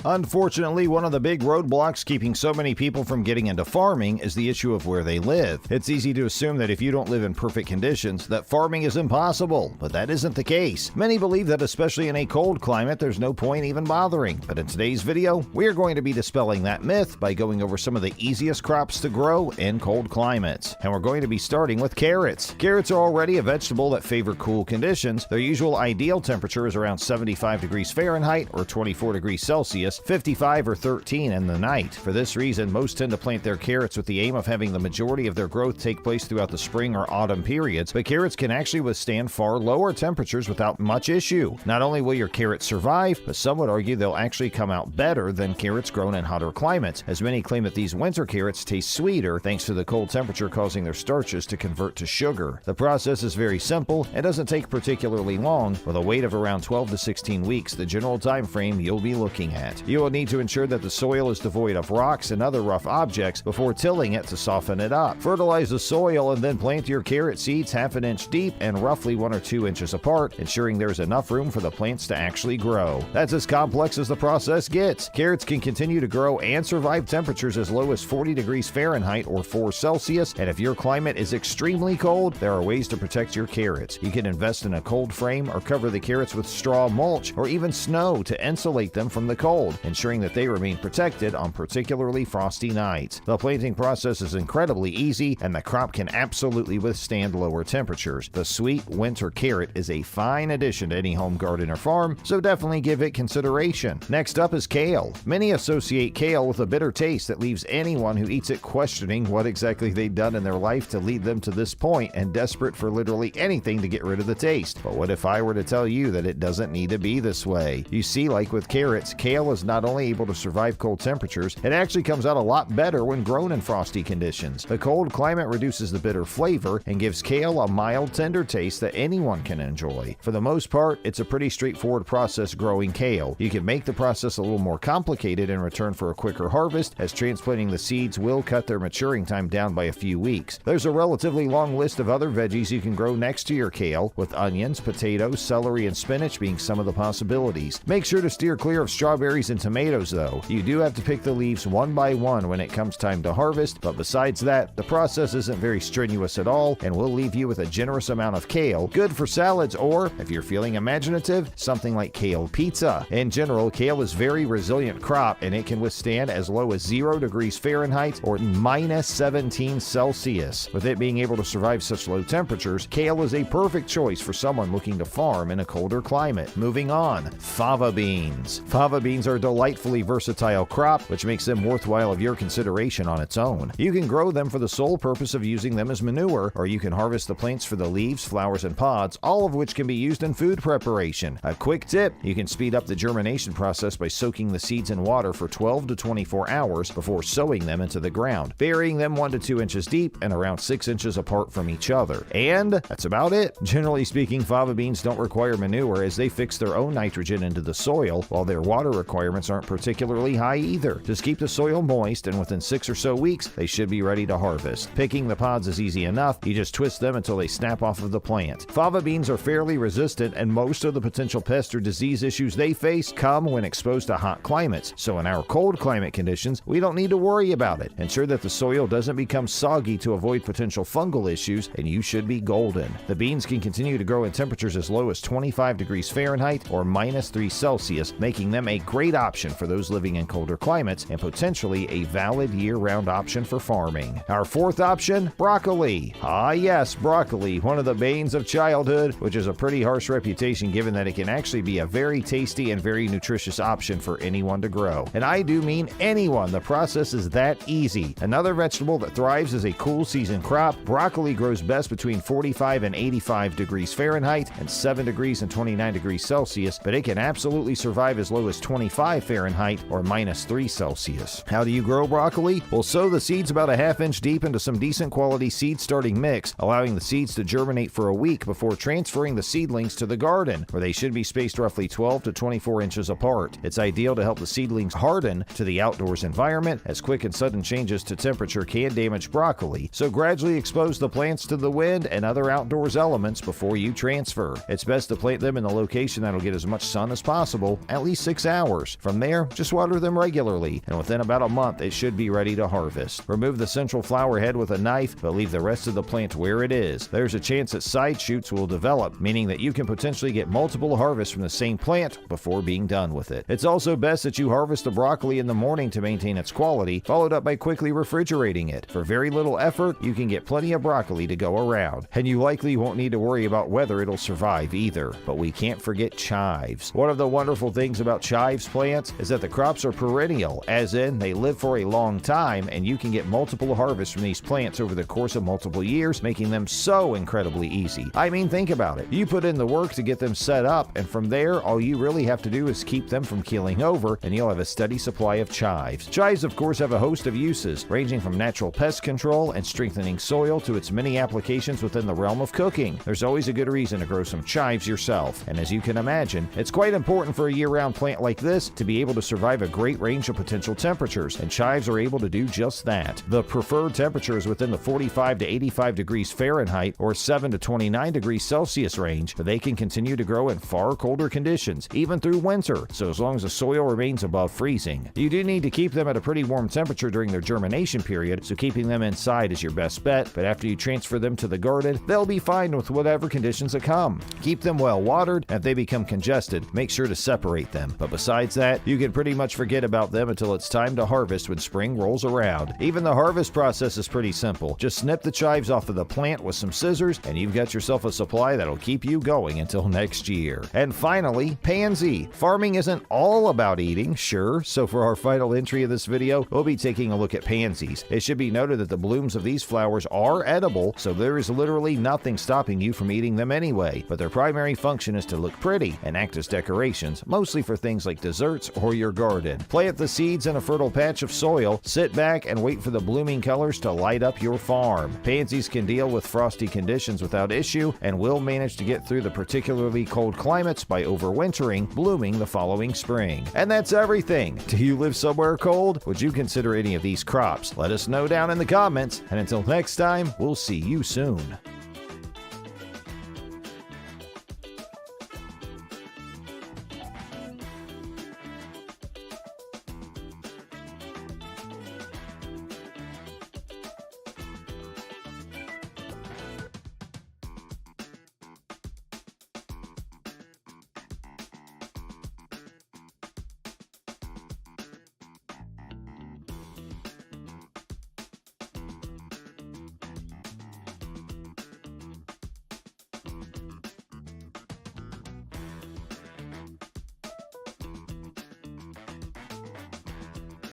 Unfortunately, one of the big roadblocks keeping so many people from getting into farming is the issue of where they live. It's easy to assume that if you don't live in perfect conditions, that farming is impossible, but that isn't the case. Many believe that especially in a cold climate, there's no point even bothering. But in today's video, we are going to be dispelling that myth by going over some of the easiest crops to grow in cold climates. And we're going to be starting with carrots. Carrots are already a vegetable that favor cool conditions. Their usual ideal temperature is around 75 degrees Fahrenheit or 24 degrees Celsius, 55 or 13 in the night. For this reason, most tend to plant their carrots with the aim of having the majority of their growth take place throughout the spring or autumn periods, but carrots can actually withstand far lower temperatures without much issue. Not only will your carrots survive, but some would argue they'll actually come out better than carrots grown in hotter climates, as many claim that these winter carrots taste sweeter thanks to the cold temperature causing their starches to convert to sugar. The process is very simple and doesn't take particularly long, with a wait of around 12 to 16 weeks, the general time frame you'll be looking at. You will need to ensure that the soil is devoid of rocks and other rough objects before tilling it to soften it up. Fertilize the soil and then plant your carrot seeds half an inch deep and roughly 1 or 2 inches apart, ensuring there's enough room for the plants to actually grow. That's as complex as the process gets. Carrots can continue to grow and survive temperatures as low as 40 degrees Fahrenheit or 4 Celsius, and if your climate is extremely cold, there are ways to protect your carrots. You can invest in a cold frame or cover the carrots with straw mulch or even snow to insulate them from the cold, ensuring that they remain protected on particularly frosty nights. The planting process is incredibly easy, and the crop can absolutely withstand lower temperatures. The sweet winter carrot is a fine addition to any home garden or farm, so definitely give it consideration. Next up is kale. Many associate kale with a bitter taste that leaves anyone who eats it questioning what exactly they've done in their life to lead them to this point and desperate for literally anything to get rid of the taste. But what if I were to tell you that it doesn't need to be this way? You see, like with carrots, kale is not only able to survive cold temperatures, it actually comes out a lot better when grown in frosty conditions. The cold climate reduces the bitter flavor and gives kale a mild, tender taste that anyone can enjoy. For the most part, it's a pretty straightforward process growing kale. You can make the process a little more complicated in return for a quicker harvest, as transplanting the seeds will cut their maturing time down by a few weeks. There's a relatively long list of other veggies you can grow next to your kale, with onions, potatoes, celery, and spinach being some of the possibilities. Make sure to steer clear of strawberries and tomatoes though. You do have to pick the leaves one by one when it comes time to harvest, but besides that, the process isn't very strenuous at all and will leave you with a generous amount of kale, good for salads or, if you're feeling imaginative, something like kale pizza. In general, kale is a very resilient crop and it can withstand as low as 0 degrees Fahrenheit or minus 17 Celsius. With it being able to survive such low temperatures, kale is a perfect choice for someone looking to farm in a colder climate. Moving on, fava beans. Fava beans are a delightfully versatile crop, which makes them worthwhile of your consideration on its own. You can grow them for the sole purpose of using them as manure, or you can harvest the plants for the leaves, flowers, and pods, all of which can be used in food preparation. A quick tip, you can speed up the germination process by soaking the seeds in water for 12 to 24 hours before sowing them into the ground, burying them 1 to 2 inches deep and around 6 inches apart from each other. And that's about it. Generally speaking, fava beans don't require manure as they fix their own nitrogen into the soil, while their water requirements aren't particularly high either. Just keep the soil moist, and within 6 or so weeks, they should be ready to harvest. Picking the pods is easy enough. You just twist them until they snap off of the plant. Fava beans are fairly resistant, and most of the potential pest or disease issues they face come when exposed to hot climates. So in our cold climate conditions, we don't need to worry about it. Ensure that the soil doesn't become soggy to avoid potential fungal issues, and you should be golden. The beans can continue to grow in temperatures as low as 25 degrees Fahrenheit or minus 3 Celsius, making them a great option for those living in colder climates and potentially a valid year-round option for farming. Our fourth option, broccoli. Ah yes, broccoli, one of the banes of childhood, which is a pretty harsh reputation given that it can actually be a very tasty and very nutritious option for anyone to grow. And I do mean anyone. The process is that easy. Another vegetable that thrives as a cool season crop, broccoli grows best between 45 and 85 degrees Fahrenheit and 7 degrees and 29 degrees Celsius, but it can absolutely survive as low as 25 Fahrenheit or minus 3 Celsius. How do you grow broccoli? Well, sow the seeds about a ½ inch deep into some decent quality seed starting mix, allowing the seeds to germinate for a week before transferring the seedlings to the garden, where they should be spaced roughly 12 to 24 inches apart. It's ideal to help the seedlings harden to the outdoors environment, as quick and sudden changes to temperature can damage broccoli, so gradually expose the plants to the wind and other outdoors elements before you transfer. It's best to plant them in the location that'll get as much sun as possible, at least 6 hours. course. From there, just water them regularly, and within about a month it should be ready to harvest. Remove the central flower head with a knife, but leave the rest of the plant where it is. There's a chance that side shoots will develop, meaning that you can potentially get multiple harvests from the same plant before being done with it. It's also best that you harvest the broccoli in the morning to maintain its quality, followed up by quickly refrigerating it. For very little effort, you can get plenty of broccoli to go around, and you likely won't need to worry about whether it'll survive either. But we can't forget chives. One of the wonderful things about chives plants is that the crops are perennial, as in they live for a long time, and you can get multiple harvests from these plants over the course of multiple years, making them so incredibly easy. I mean, think about it. You put in the work to get them set up, and from there, all you really have to do is keep them from keeling over, and you'll have a steady supply of chives. Chives, of course, have a host of uses, ranging from natural pest control and strengthening soil to its many applications within the realm of cooking. There's always a good reason to grow some chives yourself, and as you can imagine, it's quite important for a year-round plant like this to be able to survive a great range of potential temperatures, and chives are able to do just that. The preferred temperature is within the 45 to 85 degrees Fahrenheit or 7 to 29 degrees Celsius range, but they can continue to grow in far colder conditions, even through winter, so as long as the soil remains above freezing. You do need to keep them at a pretty warm temperature during their germination period, so keeping them inside is your best bet, but after you transfer them to the garden, they'll be fine with whatever conditions that come. Keep them well watered, and if they become congested, make sure to separate them. But besides that, you can pretty much forget about them until it's time to harvest when spring rolls around. Even the harvest process is pretty simple. Just snip the chives off of the plant with some scissors, and you've got yourself a supply that'll keep you going until next year. And finally, pansy. Farming isn't all about eating, sure, so for our final entry of this video, we'll be taking a look at pansies. It should be noted that the blooms of these flowers are edible, so there is literally nothing stopping you from eating them anyway, but their primary function is to look pretty and act as decorations, mostly for things like desserts or your garden. Plant the seeds in a fertile patch of soil, sit back and wait for the blooming colors to light up your farm. Pansies can deal with frosty conditions without issue and will manage to get through the particularly cold climates by overwintering, blooming the following spring. And that's everything. Do you live somewhere cold? Would you consider any of these crops? Let us know down in the comments, and until next time, we'll see you soon.